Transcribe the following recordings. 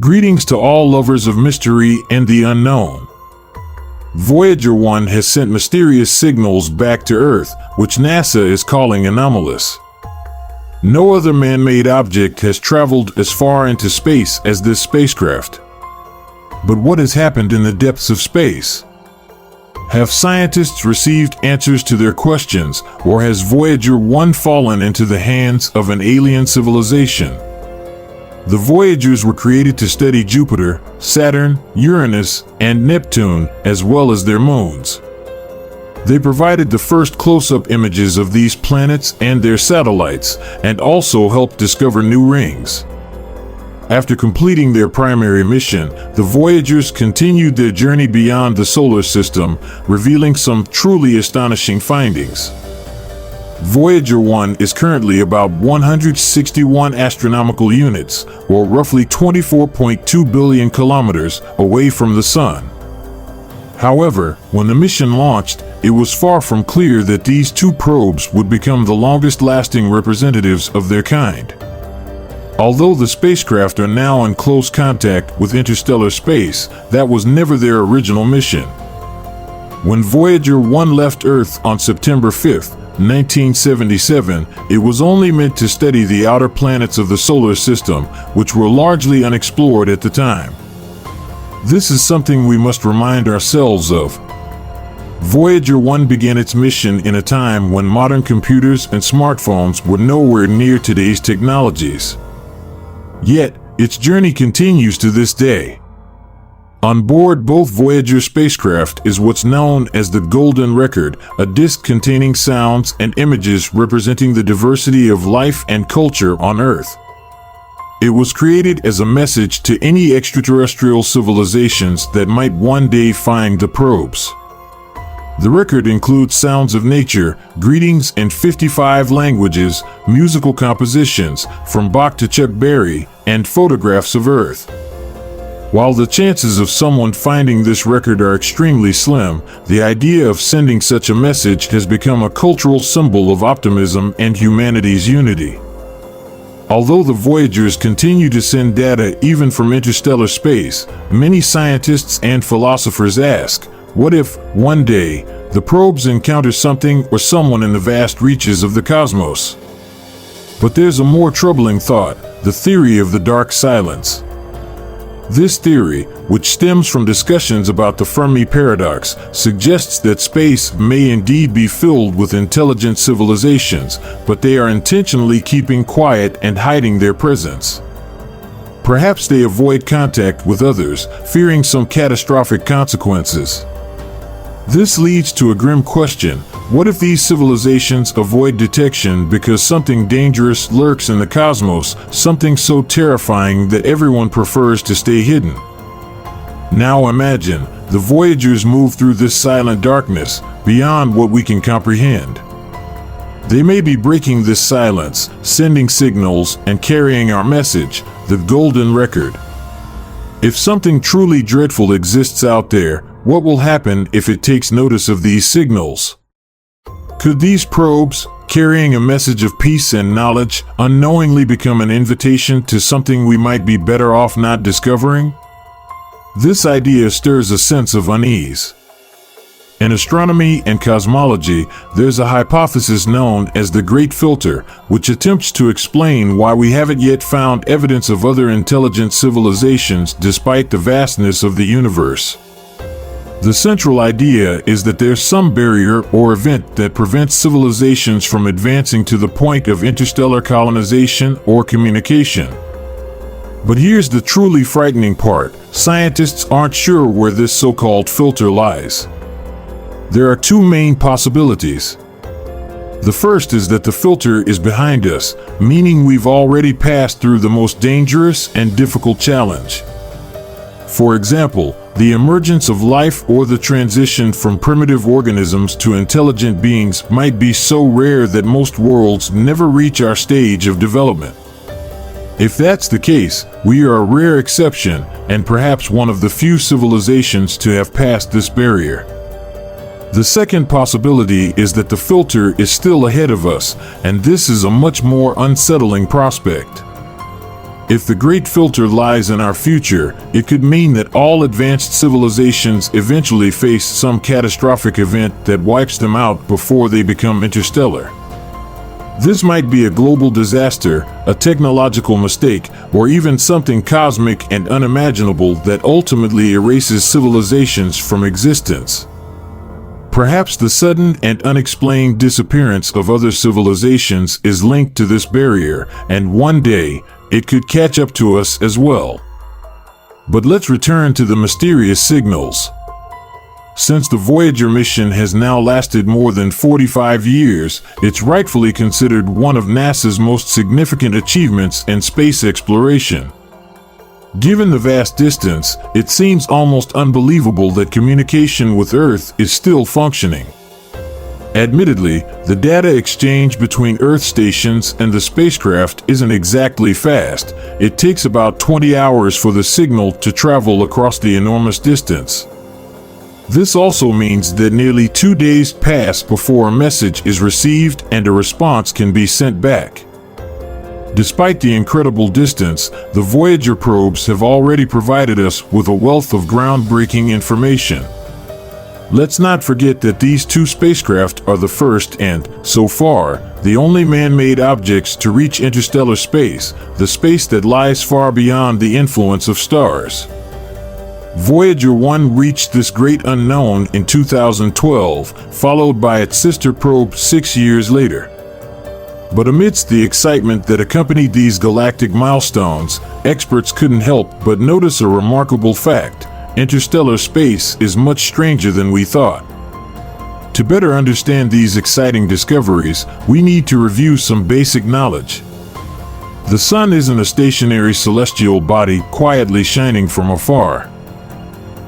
Greetings to all lovers of mystery and the unknown. Voyager 1 has sent mysterious signals back to Earth, which NASA is calling anomalous. No other man-made object has traveled as far into space as this spacecraft. But what has happened in the depths of space? Have scientists received answers to their questions, or has Voyager 1 fallen into the hands of an alien civilization? The Voyagers were created to study Jupiter, Saturn, Uranus, and Neptune, as well as their moons. They provided the first close-up images of these planets and their satellites, and also helped discover new rings. After completing their primary mission, the Voyagers continued their journey beyond the solar system, revealing some truly astonishing findings. Voyager 1 is currently about 161 astronomical units, or roughly 24.2 billion kilometers, away from the Sun. However, when the mission launched, it was far from clear that these two probes would become the longest-lasting representatives of their kind. Although the spacecraft are now in close contact with interstellar space, that was never their original mission. When Voyager 1 left Earth on September 5, 1977, it was only meant to study the outer planets of the solar system, which were largely unexplored at the time. This is something we must remind ourselves of. Voyager 1 began its mission in a time when modern computers and smartphones were nowhere near today's technologies. Yet, its journey continues to this day. On board both Voyager spacecraft is what's known as the Golden Record, a disk containing sounds and images representing the diversity of life and culture on Earth. It was created as a message to any extraterrestrial civilizations that might one day find the probes. The record includes sounds of nature, greetings in 55 languages, musical compositions from Bach to Chuck Berry, and photographs of Earth. While the chances of someone finding this record are extremely slim, the idea of sending such a message has become a cultural symbol of optimism and humanity's unity. Although the Voyagers continue to send data even from interstellar space, many scientists and philosophers ask, what if, one day, the probes encounter something or someone in the vast reaches of the cosmos? But there's a more troubling thought, the theory of the dark silence. This theory, which stems from discussions about the Fermi paradox, suggests that space may indeed be filled with intelligent civilizations, but they are intentionally keeping quiet and hiding their presence. Perhaps they avoid contact with others, fearing some catastrophic consequences. This leads to a grim question. What if these civilizations avoid detection because something dangerous lurks in the cosmos, something so terrifying that everyone prefers to stay hidden? Now imagine, the Voyagers move through this silent darkness, beyond what we can comprehend. They may be breaking this silence, sending signals, and carrying our message, the Golden Record. If something truly dreadful exists out there, what will happen if it takes notice of these signals? Could these probes, carrying a message of peace and knowledge, unknowingly become an invitation to something we might be better off not discovering? This idea stirs a sense of unease. In astronomy and cosmology, there's a hypothesis known as the Great Filter, which attempts to explain why we haven't yet found evidence of other intelligent civilizations despite the vastness of the universe. The central idea is that there's some barrier or event that prevents civilizations from advancing to the point of interstellar colonization or communication. But here's the truly frightening part. Scientists aren't sure where this so-called filter lies. There are two main possibilities. The first is that the filter is behind us, meaning we've already passed through the most dangerous and difficult challenge. For example, the emergence of life or the transition from primitive organisms to intelligent beings might be so rare that most worlds never reach our stage of development. If that's the case, we are a rare exception and perhaps one of the few civilizations to have passed this barrier. The second possibility is that the filter is still ahead of us, and this is a much more unsettling prospect. If the Great Filter lies in our future, it could mean that all advanced civilizations eventually face some catastrophic event that wipes them out before they become interstellar. This might be a global disaster, a technological mistake, or even something cosmic and unimaginable that ultimately erases civilizations from existence. Perhaps the sudden and unexplained disappearance of other civilizations is linked to this barrier, and one day, it could catch up to us as well. But let's return to the mysterious signals. Since the Voyager mission has now lasted more than 45 years, it's rightfully considered one of NASA's most significant achievements in space exploration. Given the vast distance, it seems almost unbelievable that communication with Earth is still functioning. Admittedly, the data exchange between Earth stations and the spacecraft isn't exactly fast. It takes about 20 hours for the signal to travel across the enormous distance. This also means that nearly 2 days pass before a message is received and a response can be sent back. Despite the incredible distance, the Voyager probes have already provided us with a wealth of groundbreaking information. Let's not forget that these two spacecraft are the first and, so far, the only man-made objects to reach interstellar space, the space that lies far beyond the influence of stars. Voyager 1 reached this great unknown in 2012, followed by its sister probe 6 years later. But amidst the excitement that accompanied these galactic milestones, experts couldn't help but notice a remarkable fact. Interstellar space is much stranger than we thought. To better understand these exciting discoveries, we need to review some basic knowledge. The Sun isn't a stationary celestial body quietly shining from afar.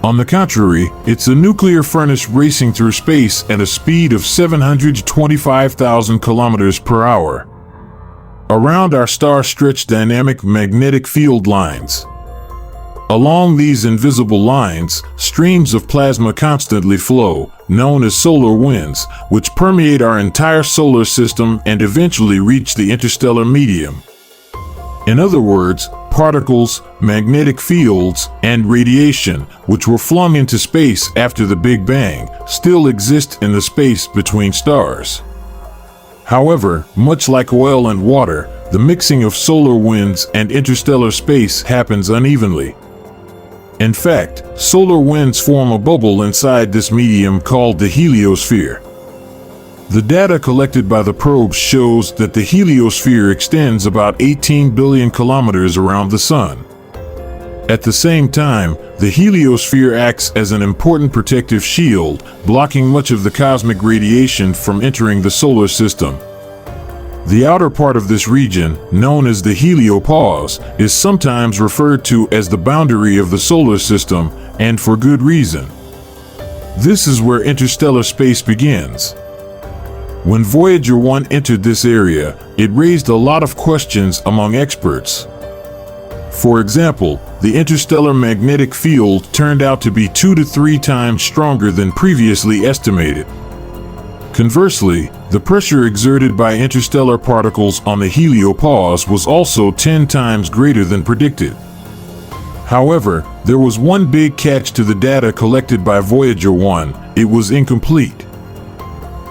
On the contrary, it's a nuclear furnace racing through space at a speed of 725,000 kilometers per hour. Around our star stretch dynamic magnetic field lines. Along these invisible lines, streams of plasma constantly flow, known as solar winds, which permeate our entire solar system and eventually reach the interstellar medium. In other words, particles, magnetic fields, and radiation, which were flung into space after the Big Bang, still exist in the space between stars. However, much like oil and water, the mixing of solar winds and interstellar space happens unevenly. In fact, solar winds form a bubble inside this medium called the heliosphere. The data collected by the probes shows that the heliosphere extends about 18 billion kilometers around the Sun. At the same time, the heliosphere acts as an important protective shield, blocking much of the cosmic radiation from entering the solar system. The outer part of this region, known as the heliopause, is sometimes referred to as the boundary of the solar system, and for good reason. This is where interstellar space begins. When Voyager 1 entered this area, it raised a lot of questions among experts. For example, the interstellar magnetic field turned out to be 2 to 3 times stronger than previously estimated. Conversely, the pressure exerted by interstellar particles on the heliopause was also 10 times greater than predicted. However, there was one big catch to the data collected by Voyager 1: it was incomplete.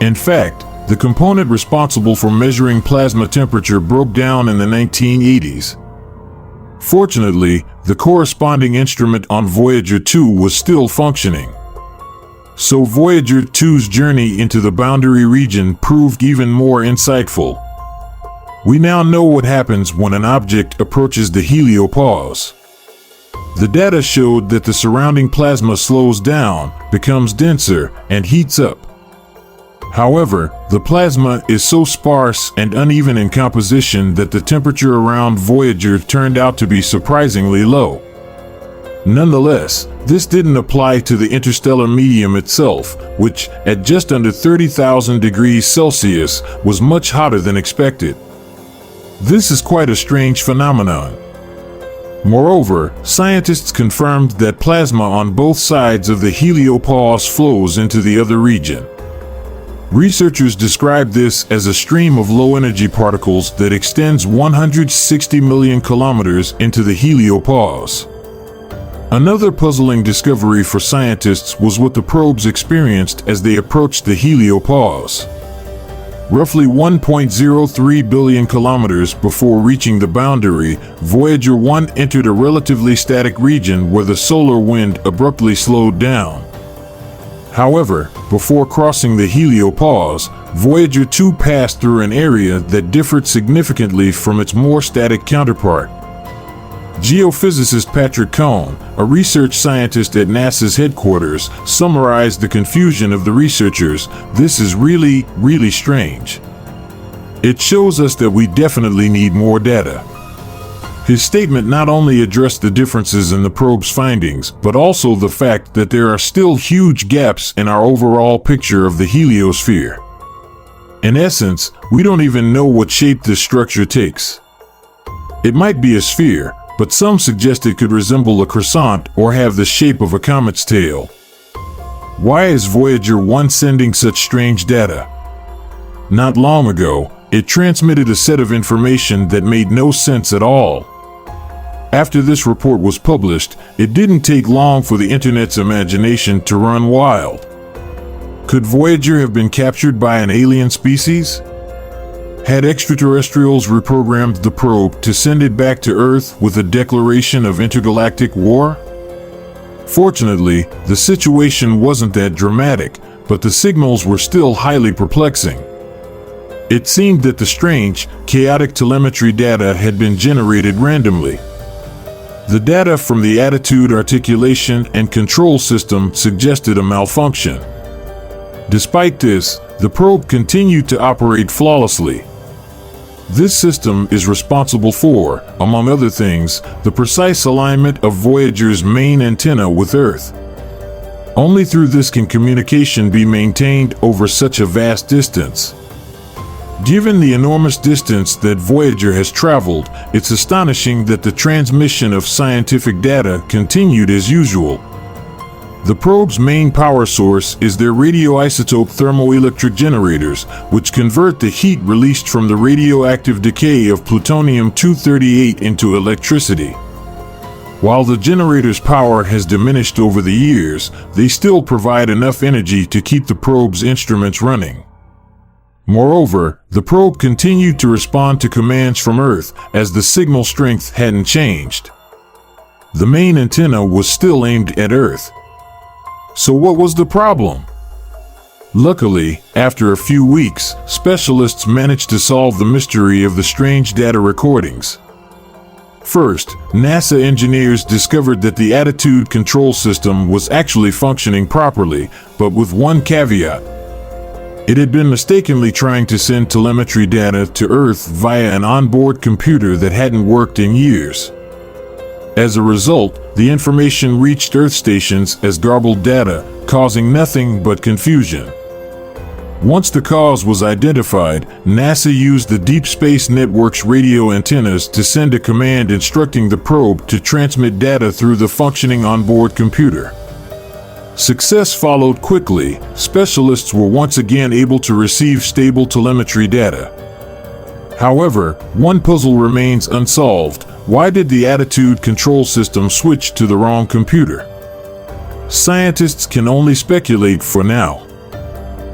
In fact, the component responsible for measuring plasma temperature broke down in the 1980s. Fortunately, the corresponding instrument on Voyager 2 was still functioning. So Voyager 2's journey into the boundary region proved even more insightful. We now know what happens when an object approaches the heliopause. The data showed that the surrounding plasma slows down, becomes denser, and heats up. However, the plasma is so sparse and uneven in composition that the temperature around Voyager turned out to be surprisingly low. Nonetheless, this didn't apply to the interstellar medium itself, which, at just under 30,000 degrees Celsius, was much hotter than expected. This is quite a strange phenomenon. Moreover, scientists confirmed that plasma on both sides of the heliopause flows into the other region. Researchers describe this as a stream of low-energy particles that extends 160 million kilometers into the heliopause. Another puzzling discovery for scientists was what the probes experienced as they approached the heliopause. Roughly 1.03 billion kilometers before reaching the boundary, Voyager 1 entered a relatively static region where the solar wind abruptly slowed down. However, before crossing the heliopause, Voyager 2 passed through an area that differed significantly from its more static counterpart. Geophysicist Patrick Cohn, a research scientist at NASA's headquarters, summarized the confusion of the researchers. "This is really strange. It shows us that we definitely need more data." His statement not only addressed the differences in the probe's findings, but also the fact that there are still huge gaps in our overall picture of the heliosphere. In essence, we don't even know what shape this structure takes. It might be a sphere, but some suggest it could resemble a croissant or have the shape of a comet's tail. Why is Voyager 1 sending such strange data? Not long ago, it transmitted a set of information that made no sense at all. After this report was published, it didn't take long for the internet's imagination to run wild. Could Voyager have been captured by an alien species? Had extraterrestrials reprogrammed the probe to send it back to Earth with a declaration of intergalactic war? Fortunately, the situation wasn't that dramatic, but the signals were still highly perplexing. It seemed that the strange, chaotic telemetry data had been generated randomly. The data from the attitude, articulation, and control system suggested a malfunction. Despite this, the probe continued to operate flawlessly. This system is responsible for, among other things, the precise alignment of Voyager's main antenna with Earth. Only through this can communication be maintained over such a vast distance. Given the enormous distance that Voyager has traveled, it's astonishing that the transmission of scientific data continued as usual. The probe's main power source is their radioisotope thermoelectric generators, which convert the heat released from the radioactive decay of plutonium-238 into electricity. While the generator's power has diminished over the years, they still provide enough energy to keep the probe's instruments running. Moreover, the probe continued to respond to commands from Earth as the signal strength hadn't changed. The main antenna was still aimed at Earth. So what was the problem? Luckily, after a few weeks, specialists managed to solve the mystery of the strange data recordings. First, NASA engineers discovered that the attitude control system was actually functioning properly, but with one caveat. It had been mistakenly trying to send telemetry data to Earth via an onboard computer that hadn't worked in years. As a result, the information reached Earth stations as garbled data, causing nothing but confusion. Once the cause was identified, NASA used the Deep Space Network's radio antennas to send a command instructing the probe to transmit data through the functioning onboard computer. Success followed quickly. Specialists were once again able to receive stable telemetry data. However, one puzzle remains unsolved. Why did the attitude control system switch to the wrong computer? Scientists can only speculate for now.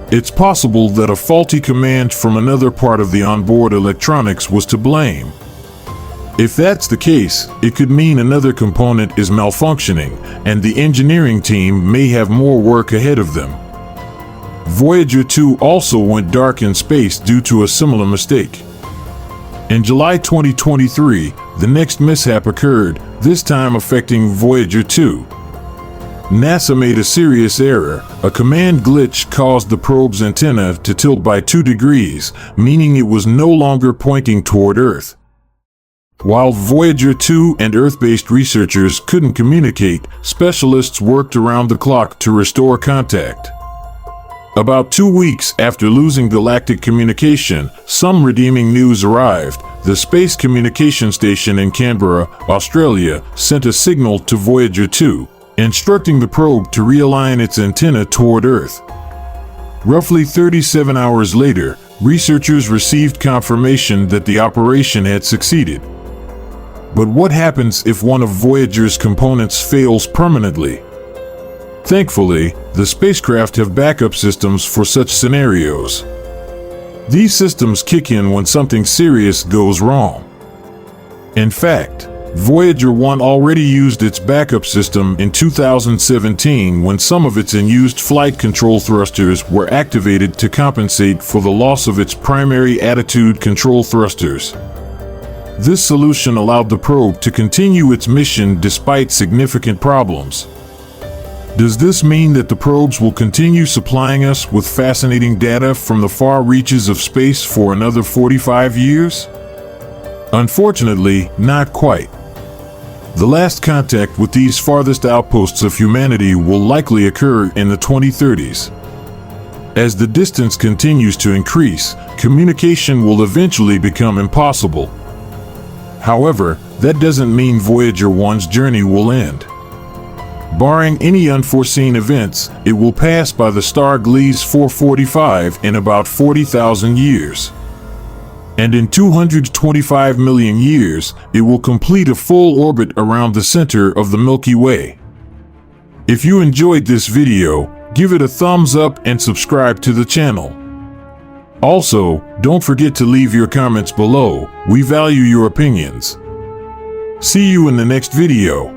It's possible that a faulty command from another part of the onboard electronics was to blame. If that's the case, it could mean another component is malfunctioning, and the engineering team may have more work ahead of them. Voyager 2 also went dark in space due to a similar mistake. In July 2023, the next mishap occurred, this time affecting Voyager 2. NASA made a serious error. A command glitch caused the probe's antenna to tilt by 2 degrees, meaning it was no longer pointing toward Earth. While Voyager 2 and Earth-based researchers couldn't communicate, specialists worked around the clock to restore contact. About 2 weeks after losing galactic communication, some redeeming news arrived. The Space Communication Station in Canberra, Australia, sent a signal to Voyager 2, instructing the probe to realign its antenna toward Earth. Roughly 37 hours later, researchers received confirmation that the operation had succeeded. But what happens if one of Voyager's components fails permanently? Thankfully, the spacecraft have backup systems for such scenarios. These systems kick in when something serious goes wrong. In fact, Voyager 1 already used its backup system in 2017 when some of its unused flight control thrusters were activated to compensate for the loss of its primary attitude control thrusters. This solution allowed the probe to continue its mission despite significant problems. Does this mean that the probes will continue supplying us with fascinating data from the far reaches of space for another 45 years? Unfortunately, not quite. The last contact with these farthest outposts of humanity will likely occur in the 2030s. As the distance continues to increase, communication will eventually become impossible. However, that doesn't mean Voyager 1's journey will end. Barring any unforeseen events, it will pass by the star Gliese 445 in about 40,000 years. And in 225 million years, it will complete a full orbit around the center of the Milky Way. If you enjoyed this video, give it a thumbs up and subscribe to the channel. Also, don't forget to leave your comments below. We value your opinions. See you in the next video.